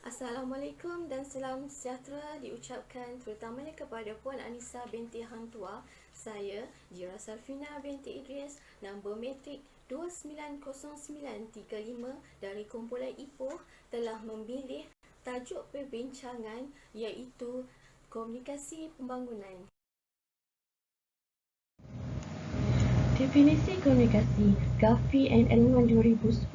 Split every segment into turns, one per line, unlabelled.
Assalamualaikum dan salam sejahtera diucapkan terutamanya kepada Puan Anissa binti Hang Tuah. Saya, Jira Sarfina binti Idris, nombor metrik 290935 dari kumpulan Ipoh telah memilih tajuk perbincangan iaitu Komunikasi Pembangunan.
Definisi komunikasi Gaffey and Ellman 2010.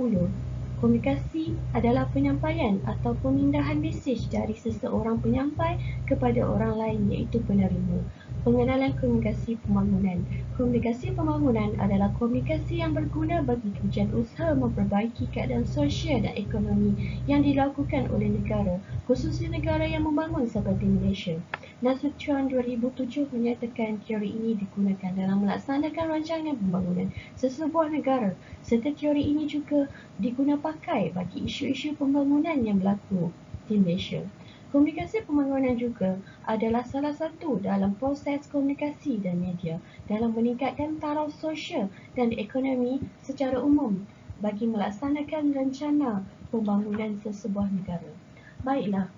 Komunikasi adalah penyampaian atau pemindahan mesej dari seseorang penyampai kepada orang lain iaitu penerima. Pengenalan komunikasi pembangunan. Komunikasi pembangunan adalah komunikasi yang berguna bagi tujuan usaha memperbaiki keadaan sosial dan ekonomi yang dilakukan oleh negara, khususnya negara yang membangun seperti Malaysia. Nasution 2007 menyatakan teori ini digunakan dalam melaksanakan rancangan pembangunan sesebuah negara, serta teori ini juga digunapakai bagi isu-isu pembangunan yang berlaku di Malaysia. Komunikasi pembangunan juga adalah salah satu dalam proses komunikasi dan media dalam meningkatkan taraf sosial dan ekonomi secara umum bagi melaksanakan rencana pembangunan sesebuah negara. Baiklah,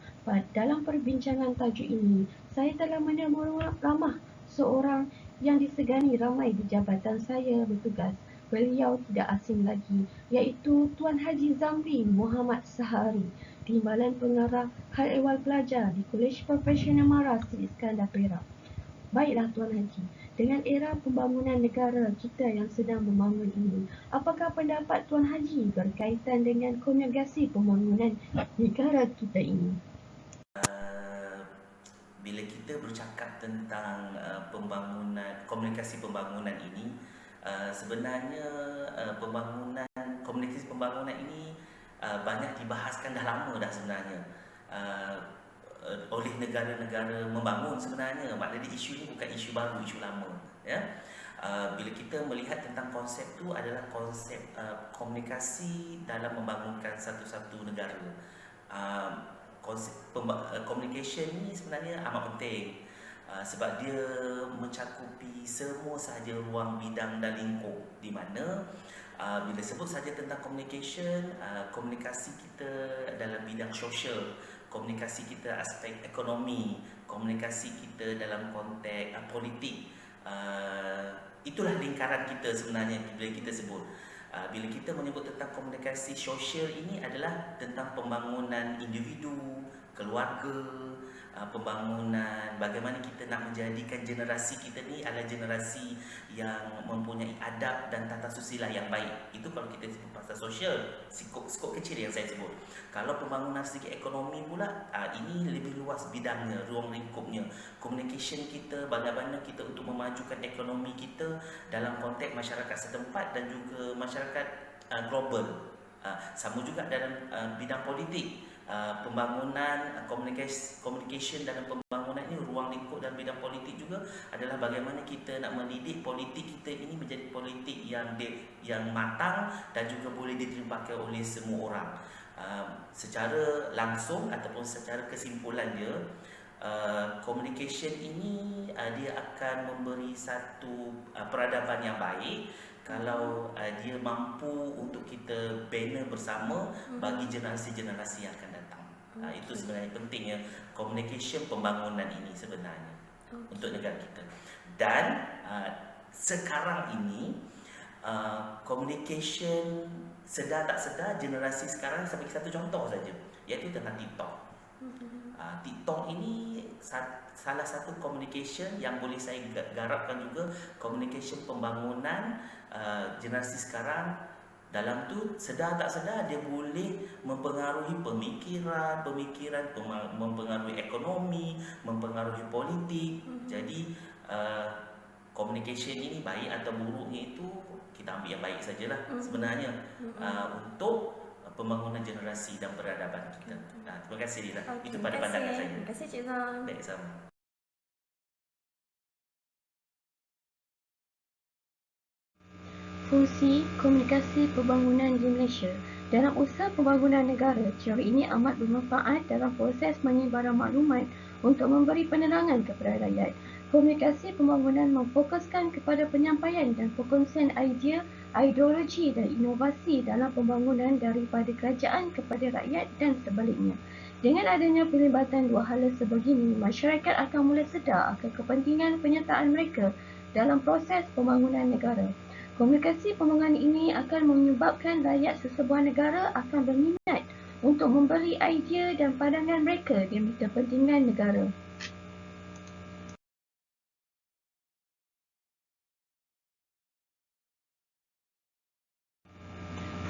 dalam perbincangan tajuk ini, saya telah menemui ramah seorang yang disegani ramai di jabatan saya bertugas. Beliau tidak asing lagi, iaitu Tuan Haji Zamri Muhammad Sahari, Timbalan Pengarah Hal Ehwal Pelajar di Kolej Profesional Mara Sri Iskandar Perak. Baiklah Tuan Haji, dengan era pembangunan negara kita yang sedang membangun ini, apakah pendapat Tuan Haji berkaitan dengan komunikasi pembangunan negara kita ini?
Bila kita bercakap tentang komunikasi pembangunan ini, sebenarnya komunikasi pembangunan ini banyak dibahaskan dah lama dah sebenarnya oleh negara-negara membangun sebenarnya. Maknanya isu ni bukan isu baru, isu lama, ya. Bila kita melihat tentang konsep tu adalah konsep komunikasi dalam membangunkan satu-satu negara. Konsep communication ni sebenarnya amat penting sebab dia mencakupi semua sahaja ruang bidang dan lingkup, di mana bila sebut saja tentang communication, komunikasi kita dalam bidang sosial, komunikasi kita aspek ekonomi, komunikasi kita dalam konteks politik, itulah lingkaran kita sebenarnya bila kita sebut. Bila kita menyebut tentang komunikasi sosial ini adalah tentang pembangunan individu, keluarga, pembangunan bagaimana kita nak menjadikan generasi kita ni adalah generasi yang mempunyai adab dan tata susila yang baik. Itu kalau kita sebut pasal sosial, skop kecil yang saya sebut. Kalau pembangunan segi ekonomi pula, ini lebih luas bidangnya, ruang lingkupnya. Communication kita, bagaimana kita untuk memajukan ekonomi kita dalam konteks masyarakat setempat dan juga masyarakat global. Sama juga dalam bidang politik. Pembangunan communication dalam pembangunan ini, ruang lingkup dalam bidang politik juga adalah bagaimana kita nak mendidik politik kita ini menjadi politik yang matang dan juga boleh diterima oleh semua orang. Secara langsung ataupun secara kesimpulan dia, communication ini dia akan memberi satu peradaban yang baik kalau dia mampu untuk kita bina bersama bagi generasi-generasi yang akan datang. Itu sebenarnya pentingnya communication pembangunan ini sebenarnya untuk negara kita. Dan sekarang ini communication sedar tak sedar generasi sekarang, saya bagi satu contoh saja, iaitu tentang TikTok. TikTok ini salah satu communication yang boleh saya garapkan juga, communication pembangunan generasi sekarang. Dalam tu sedar tak sedar dia boleh mempengaruhi pemikiran, mempengaruhi ekonomi, mempengaruhi politik. Jadi communication ini baik atau buruknya itu kita ambil yang baik sajalah sebenarnya untuk pembangunan generasi dan peradaban kita. Terima kasih Lila. Itu pada pandangan saya.
Terima kasih Cik Zam.
Baik, sama.
Fungsi komunikasi pembangunan di Malaysia. Dalam usaha pembangunan negara, teori ini amat bermanfaat dalam proses menyebaran maklumat untuk memberi penerangan kepada rakyat. Komunikasi pembangunan memfokuskan kepada penyampaian dan perkongsian idea ideologi dan inovasi dalam pembangunan daripada kerajaan kepada rakyat dan sebaliknya. Dengan adanya pelibatan dua hala sebegini, masyarakat akan mula sedar akan kepentingan penyertaan mereka dalam proses pembangunan negara. Komunikasi pembangunan ini akan menyebabkan rakyat sesebuah negara akan berminat untuk memberi idea dan pandangan mereka demi kepentingan negara.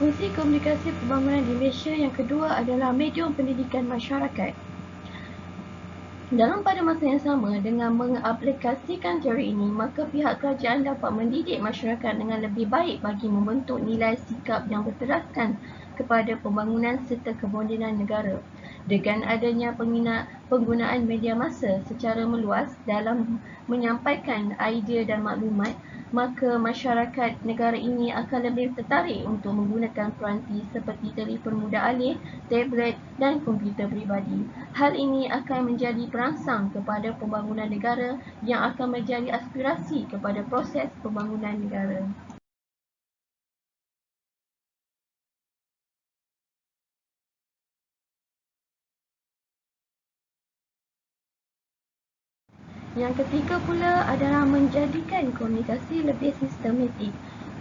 Fungsi komunikasi pembangunan di Malaysia yang kedua adalah medium pendidikan masyarakat. Dalam pada masa yang sama, dengan mengaplikasikan teori ini, maka pihak kerajaan dapat mendidik masyarakat dengan lebih baik bagi membentuk nilai sikap yang berteraskan kepada pembangunan serta kemodenan negara. Dengan adanya penggunaan media massa secara meluas dalam menyampaikan idea dan maklumat, maka masyarakat negara ini akan lebih tertarik untuk menggunakan peranti seperti telefon mudah alih, tablet dan komputer peribadi. Hal ini akan menjadi perangsang kepada pembangunan negara yang akan menjadi aspirasi kepada proses pembangunan negara. Yang ketiga pula adalah menjadikan komunikasi lebih sistematik.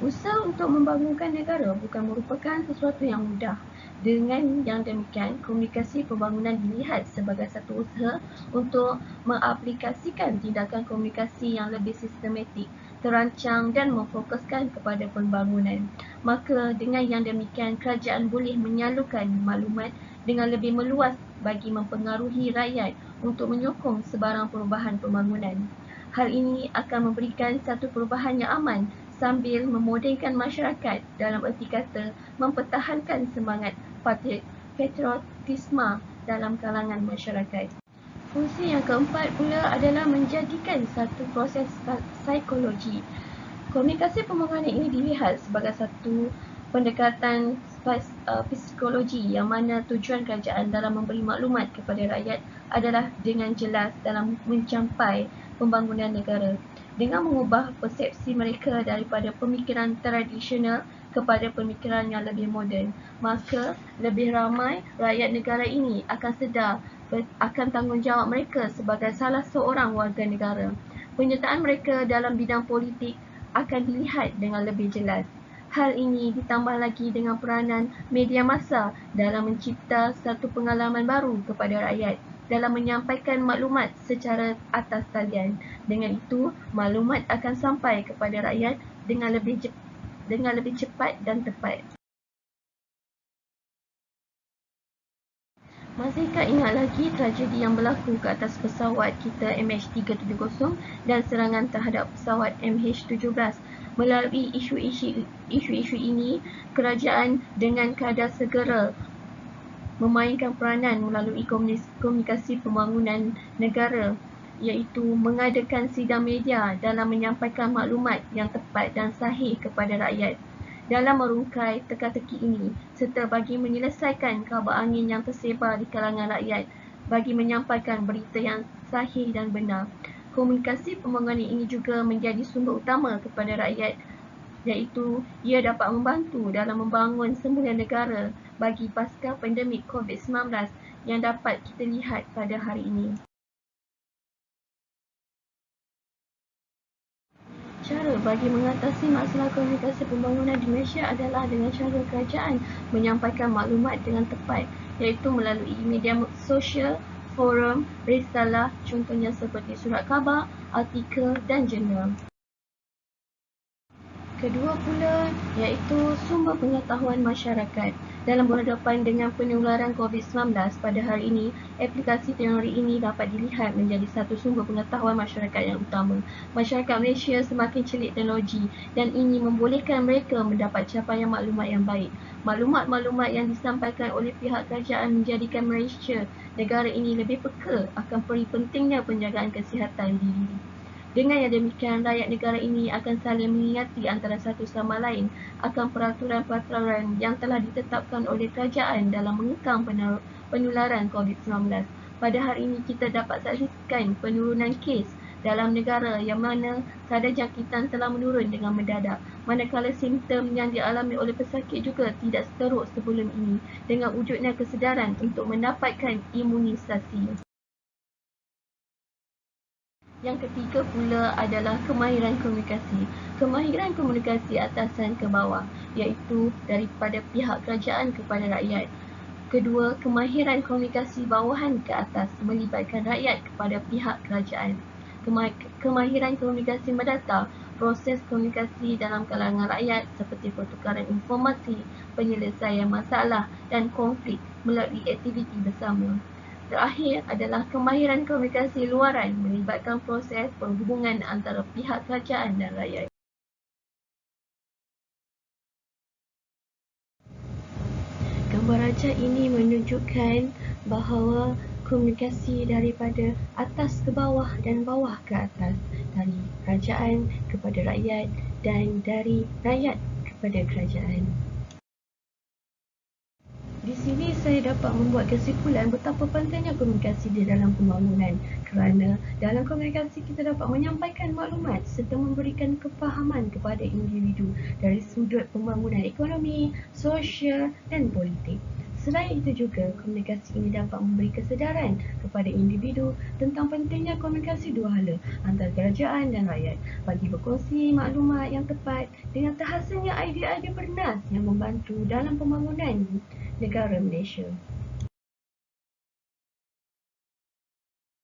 Usaha untuk membangunkan negara bukan merupakan sesuatu yang mudah. Dengan yang demikian, komunikasi pembangunan dilihat sebagai satu usaha untuk mengaplikasikan tindakan komunikasi yang lebih sistematik, terancang dan memfokuskan kepada pembangunan. Maka dengan yang demikian, kerajaan boleh menyalurkan maklumat dengan lebih meluas bagi mempengaruhi rakyat untuk menyokong sebarang perubahan pembangunan. Hal ini akan memberikan satu perubahan yang aman sambil memodenkan masyarakat, dalam erti kata mempertahankan semangat patriotisme dalam kalangan masyarakat. Fungsi yang keempat pula adalah menjadikan satu proses psikologi. Komunikasi pembangunan ini dilihat sebagai satu pendekatan psikologi yang mana tujuan kerajaan dalam memberi maklumat kepada rakyat adalah dengan jelas dalam mencapai pembangunan negara. Dengan mengubah persepsi mereka daripada pemikiran tradisional kepada pemikiran yang lebih moden, maka lebih ramai rakyat negara ini akan sedar akan tanggungjawab mereka sebagai salah seorang warga negara. Penyertaan mereka dalam bidang politik akan dilihat dengan lebih jelas. Hal ini ditambah lagi dengan peranan media massa dalam mencipta satu pengalaman baru kepada rakyat dalam menyampaikan maklumat secara atas talian. Dengan itu, maklumat akan sampai kepada rakyat dengan lebih cepat dan tepat. Masihkah ingat lagi tragedi yang berlaku ke atas pesawat kita MH370 dan serangan terhadap pesawat MH17? Melalui isu-isu ini, kerajaan dengan kadar segera memainkan peranan melalui komunikasi pembangunan negara, iaitu mengadakan sidang media dalam menyampaikan maklumat yang tepat dan sahih kepada rakyat dalam merungkai teka-teki ini, serta bagi menyelesaikan kabar angin yang tersebar di kalangan rakyat bagi menyampaikan berita yang sahih dan benar. Komunikasi pembangunan ini juga menjadi sumber utama kepada rakyat, iaitu ia dapat membantu dalam membangun semula negara bagi pasca pandemik COVID-19 yang dapat kita lihat pada hari ini. Cara bagi mengatasi masalah komunikasi pembangunan di Malaysia adalah dengan cara kerajaan menyampaikan maklumat dengan tepat, iaitu melalui media sosial, forum, risalah, contohnya seperti surat khabar, artikel dan jurnal. Kedua pula iaitu sumber pengetahuan masyarakat. Dalam berhadapan dengan penularan COVID-19 pada hari ini, aplikasi teknologi ini dapat dilihat menjadi satu sumber pengetahuan masyarakat yang utama. Masyarakat Malaysia semakin celik teknologi dan ini membolehkan mereka mendapat capaian maklumat yang baik. Maklumat-maklumat yang disampaikan oleh pihak kerajaan menjadikan Malaysia, negara ini lebih peka akan peri pentingnya penjagaan kesihatan diri. Dengan yang demikian, rakyat negara ini akan saling mengingati antara satu sama lain akan peraturan-peraturan yang telah ditetapkan oleh kerajaan dalam mengekang penularan COVID-19. Pada hari ini, kita dapat saksikan penurunan kes dalam negara yang mana kadar jangkitan telah menurun dengan mendadak, manakala simptom yang dialami oleh pesakit juga tidak seteruk sebelum ini dengan wujudnya kesedaran untuk mendapatkan imunisasi. Yang ketiga pula adalah kemahiran komunikasi. Kemahiran komunikasi atasan ke bawah, iaitu daripada pihak kerajaan kepada rakyat. Kedua, kemahiran komunikasi bawahan ke atas melibatkan rakyat kepada pihak kerajaan. Kemahiran komunikasi mendata, proses komunikasi dalam kalangan rakyat seperti pertukaran informasi, penyelesaian masalah dan konflik melalui aktiviti bersama. Terakhir adalah kemahiran komunikasi luaran melibatkan proses penghubungan antara pihak kerajaan dan rakyat. Gambar rajah ini menunjukkan bahawa komunikasi daripada atas ke bawah dan bawah ke atas, dari kerajaan kepada rakyat dan dari rakyat kepada kerajaan. Di sini saya dapat membuat kesimpulan betapa pentingnya komunikasi di dalam pembangunan, kerana dalam komunikasi kita dapat menyampaikan maklumat serta memberikan kefahaman kepada individu dari sudut pembangunan ekonomi, sosial dan politik. Selain itu juga, komunikasi ini dapat memberi kesedaran kepada individu tentang pentingnya komunikasi dua hala antara kerajaan dan rakyat bagi berkongsi maklumat yang tepat dengan terhasilnya idea-idea bernas yang membantu dalam pembangunan negara Malaysia.